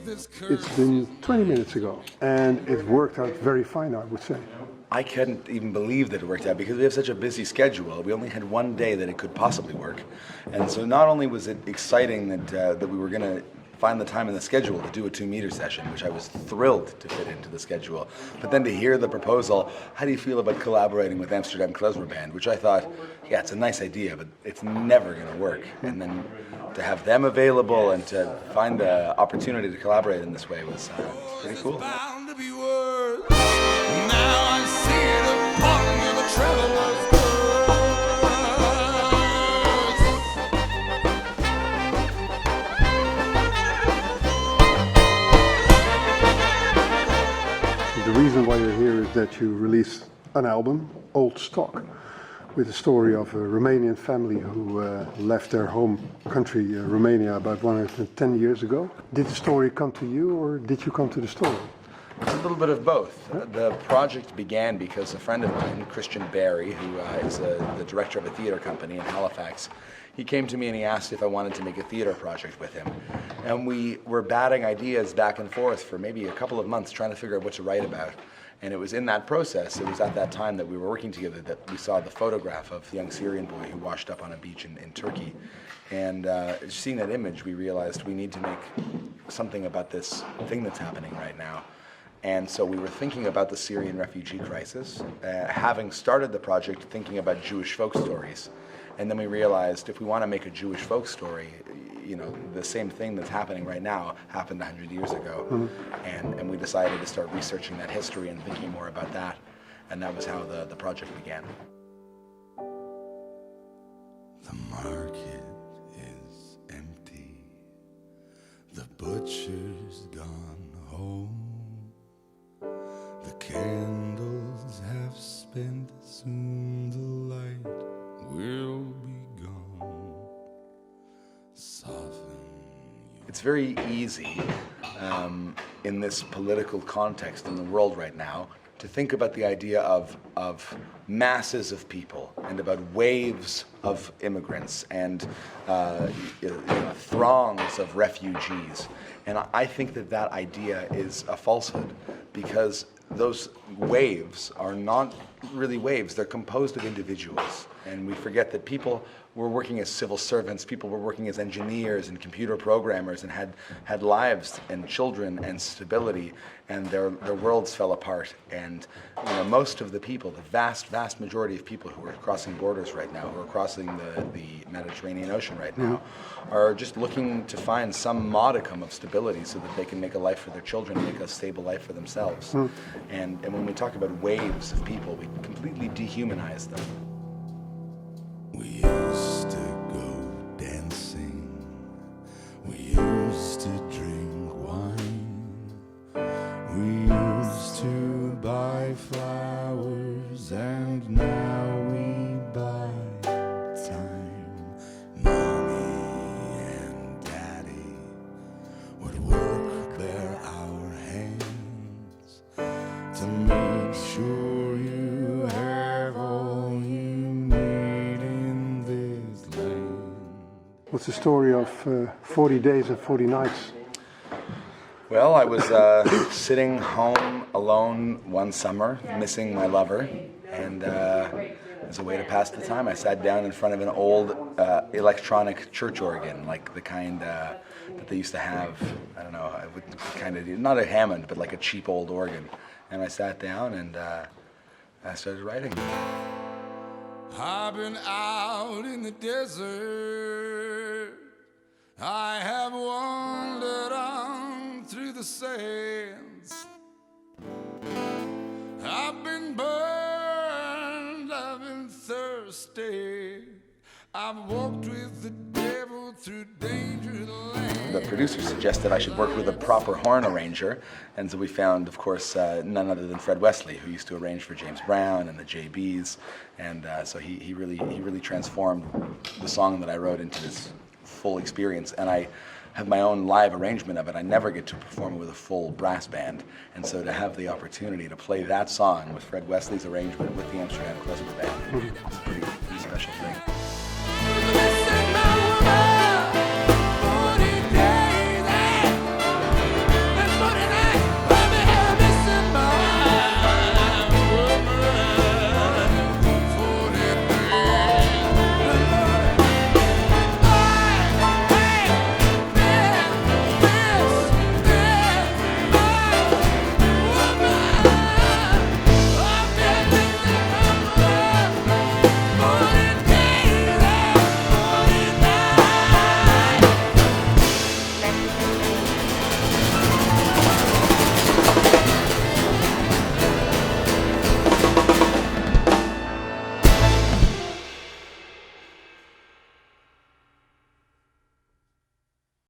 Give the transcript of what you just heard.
It's been 20 minutes ago, and it worked out very fine, I would say. I couldn't even believe that it worked out because we have such a busy schedule. We only had one day that it could possibly work. And so not only was it exciting that we were going to find the time in the schedule to do a 2-meter session, which I was thrilled to fit into the schedule, but then to hear the proposal, how do you feel about collaborating with Amsterdam Klezmer Band, which I thought, yeah, it's a nice idea, but it's never going to work. And then to have them available and to find the opportunity to collaborate in this way was pretty cool. The reason why you're here is that you released an album, Old Stock, with the story of a Romanian family who left their home country, Romania, about 110 years ago. Did the story come to you, or did you come to the story? It's a little bit of both. The project began because a friend of mine, Christian Barry, who is the director of a theater company in Halifax, he came to me and he asked if I wanted to make a theater project with him. And we were batting ideas back and forth for maybe a couple of months trying to figure out what to write about. And it was in that process, it was at that time that we were working together that we saw the photograph of the young Syrian boy who washed up on a beach in Turkey. And seeing that image, we realized we need to make something about this thing that's happening right now. And so we were thinking about the Syrian refugee crisis, having started the project thinking about Jewish folk stories. And then we realized if we want to make a Jewish folk story, you know, the same thing that's happening right now happened 100 years ago. Mm-hmm. And we decided to start researching that history and thinking more about that. And that was how the project began. The market is empty. The butcher's gone home. The candles have spent, soon the light will be gone. Soften. It's very easy in this political context in the world right now to think about the idea of masses of people and about waves of immigrants and throngs of refugees. And I think that idea is a falsehood because those waves are not really waves, they're composed of individuals. And we forget that people were working as civil servants, people were working as engineers and computer programmers and had lives and children and stability, and their worlds fell apart. And you know, most of the people, the vast majority of people who are crossing borders right now, who are crossing the Mediterranean Ocean right now, are just looking to find some modicum of stability so that they can make a life for their children, make a stable life for themselves. And when we talk about waves of people, we completely dehumanize them. We used to go dancing. We used to drink wine. We used to buy flowers, and now we buy time. Mommy and Daddy would work their our hands to make sure you have all you need in this land. What's the story of 40 days and 40 nights? Well, I was sitting home alone one summer, missing my lover, and as a way to pass the time, I sat down in front of an old electronic church organ, like the kind that they used to have, I don't know, not a Hammond, but like a cheap old organ. And I sat down and I started writing. I've been out in the desert. I have wandered on through the sands. I've been burned, I've been thirsty. I've walked with the devil through dangerous lands. The producer suggested I should work with a proper horn arranger, and so we found, of course, none other than Fred Wesley, who used to arrange for James Brown and the JBs, and so he really transformed the song that I wrote into this full experience. And I have my own live arrangement of it. I never get to perform it with a full brass band, and so to have the opportunity to play that song with Fred Wesley's arrangement with the Amsterdam Klezmer Band, it's a pretty special thing.